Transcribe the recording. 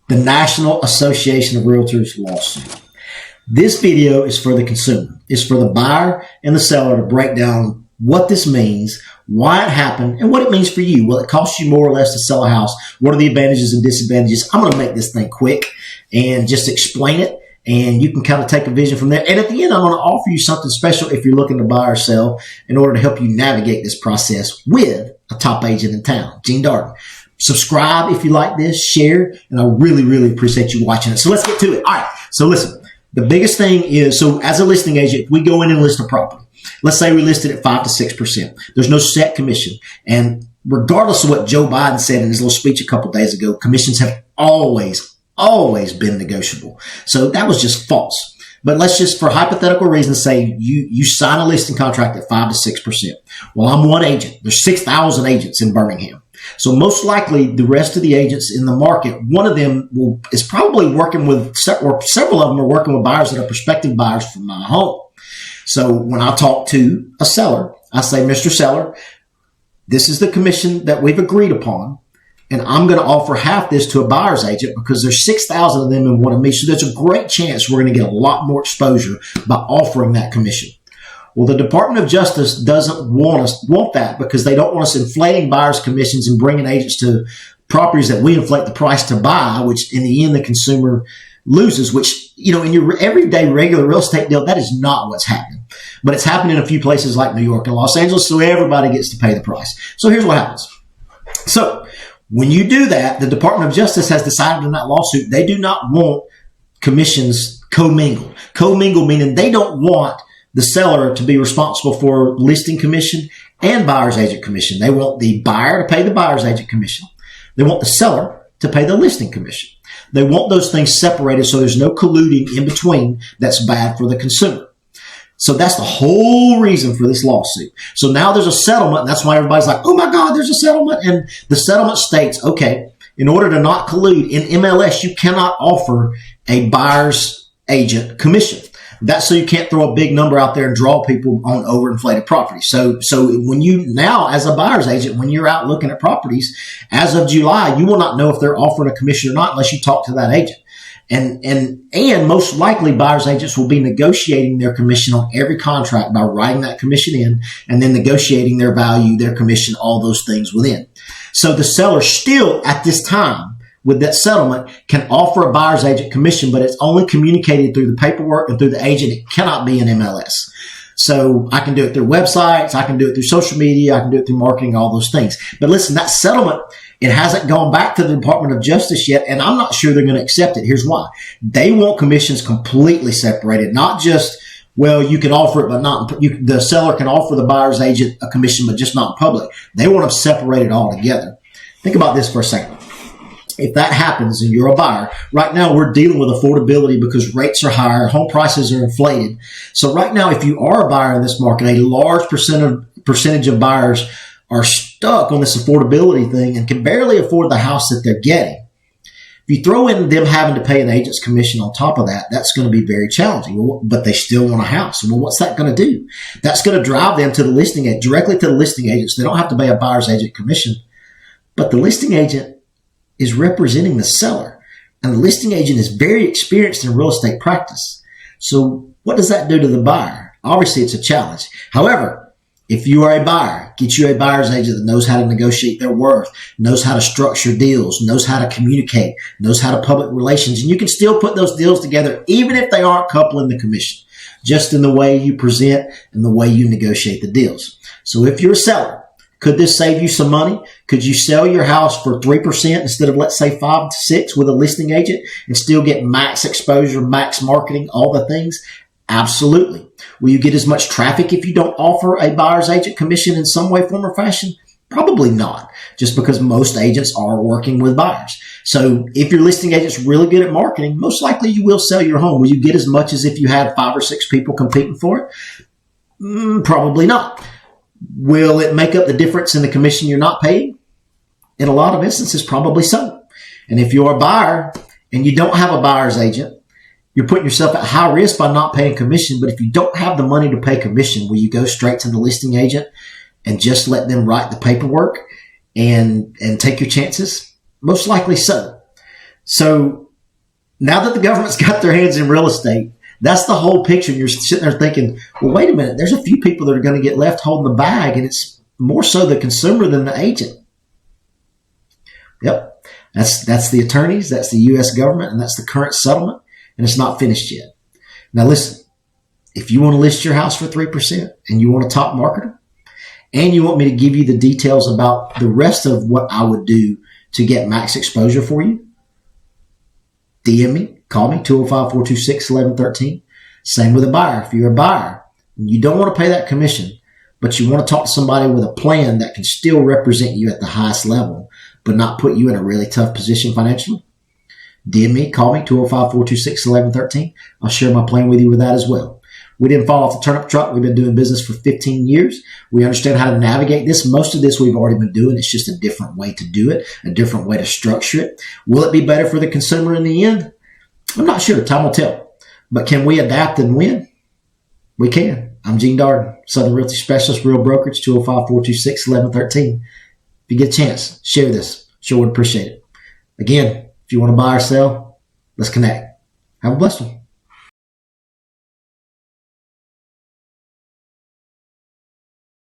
the National Association of Realtors lawsuit. This video is for the consumer. It's for the buyer and the seller to break down what this means, why it happened, and what it means for you. Will it cost you more or less to sell a house? What are the advantages and disadvantages? I'm going to make this thing quick and just explain it, and you can kind of take a vision from there. And at the end, I'm going to offer you something special if you're looking to buy or sell in order to help you navigate this process with a top agent in town, Gene Darden. Subscribe if you like this, share, and I really, really appreciate you watching it. So let's get to it. All right. So listen, the biggest thing is, so as a listing agent, if we go in and list a property, let's say we listed at 5 to 6%. There's no set commission. And regardless of what Joe Biden said in his little speech a couple days ago, commissions have always been negotiable. So that was just false. But let's just, for hypothetical reasons, say you sign a listing contract at 5 to 6%. Well, I'm one agent. There's 6,000 agents in Birmingham. So most likely the rest of the agents in the market, one of them is probably working with, or several of them are working with buyers that are prospective buyers for my home. So when I talk to a seller, I say, Mr. Seller, this is the commission that we've agreed upon, and I'm going to offer half this to a buyer's agent because there's 6,000 of them in one of me. So there's a great chance we're going to get a lot more exposure by offering that commission. Well, the Department of Justice doesn't want that because they don't want us inflating buyers' commissions and bringing agents to properties that we inflate the price to buy, which in the end the consumer loses, which, you know, in your everyday regular real estate deal, that is not what's happening. But it's happening in a few places like New York and Los Angeles, so everybody gets to pay the price. So here's what happens. So when you do that, the Department of Justice has decided in that lawsuit they do not want commissions commingled. Commingled meaning they don't want the seller to be responsible for listing commission and buyer's agent commission. They want the buyer to pay the buyer's agent commission. They want the seller to pay the listing commission. They want those things separated so there's no colluding in between that's bad for the consumer. So that's the whole reason for this lawsuit. So now there's a settlement, and that's why everybody's like, oh my God, there's a settlement. And the settlement states, okay, in order to not collude in MLS, you cannot offer a buyer's agent commission. That's so you can't throw a big number out there and draw people on overinflated properties. So when you now, as a buyer's agent, when you're out looking at properties, as of July, you will not know if they're offering a commission or not unless you talk to that agent. And most likely buyer's agents will be negotiating their commission on every contract by writing that commission in and then negotiating their value, their commission, all those things within. So the seller still at this time with that settlement can offer a buyer's agent commission, but it's only communicated through the paperwork and through the agent. It cannot be an MLS. So I can do it through websites. I can do it through social media. I can do it through marketing, all those things. But listen, that settlement, it hasn't gone back to the Department of Justice yet, and I'm not sure they're going to accept it. Here's why. They want commissions completely separated, not just, well, you can offer it, but not, the seller can offer the buyer's agent a commission, but just not in public. They want them separated altogether. Think about this for a second. If that happens and you're a buyer, right now we're dealing with affordability because rates are higher, home prices are inflated. So right now, if you are a buyer in this market, a large percentage of buyers are stuck on this affordability thing and can barely afford the house that they're getting. If you throw in them having to pay an agent's commission on top of that, that's going to be very challenging. Well, but they still want a house. Well, what's that going to do? That's going to drive them to the listing agent, directly to the listing agents. They don't have to pay a buyer's agent commission, but the listing agent is representing the seller, and the listing agent is very experienced in real estate practice. So what does that do to the buyer? Obviously, it's a challenge. However, if you are a buyer, get you a buyer's agent that knows how to negotiate their worth, knows how to structure deals, knows how to communicate, knows how to public relations, and you can still put those deals together even if they aren't coupling the commission, just in the way you present and the way you negotiate the deals. So if you're a seller, could this save you some money? Could you sell your house for 3% instead of, let's say, 5 to 6 with a listing agent and still get max exposure, max marketing, all the things? Absolutely. Will you get as much traffic if you don't offer a buyer's agent commission in some way, form, or fashion? Probably not, just because most agents are working with buyers. So if your listing agent's really good at marketing, most likely you will sell your home. Will you get as much as if you had 5 or 6 people competing for it? Probably not. Will it make up the difference in the commission you're not paying? In a lot of instances, probably so. And if you're a buyer and you don't have a buyer's agent, you're putting yourself at high risk by not paying commission. But if you don't have the money to pay commission, will you go straight to the listing agent and just let them write the paperwork and take your chances? Most likely so. So now that the government's got their hands in real estate, that's the whole picture. And you're sitting there thinking, well, wait a minute. There's a few people that are going to get left holding the bag, and it's more so the consumer than the agent. Yep. That's the attorneys, that's the U.S. government, and that's the current settlement, and it's not finished yet. Now listen, if you want to list your house for 3% and you want a top marketer, and you want me to give you the details about the rest of what I would do to get max exposure for you, DM me, call me, 205-426-1113. Same with a buyer. If you're a buyer and you don't want to pay that commission, but you want to talk to somebody with a plan that can still represent you at the highest level, but not put you in a really tough position financially, DM me, call me, 205-426-1113. I'll share my plan with you with that as well. We didn't fall off the turnip truck. We've been doing business for 15 years. We understand how to navigate this. Most of this we've already been doing. It's just a different way to do it, a different way to structure it. Will it be better for the consumer in the end? I'm not sure. Time will tell. But can we adapt and win? We can. I'm Gene Darden, Southern Realty Specialist, Real Brokerage, 205-426-1113. If you get a chance, share this. Sure would appreciate it. Again, if you want to buy or sell, let's connect. Have a blessed one.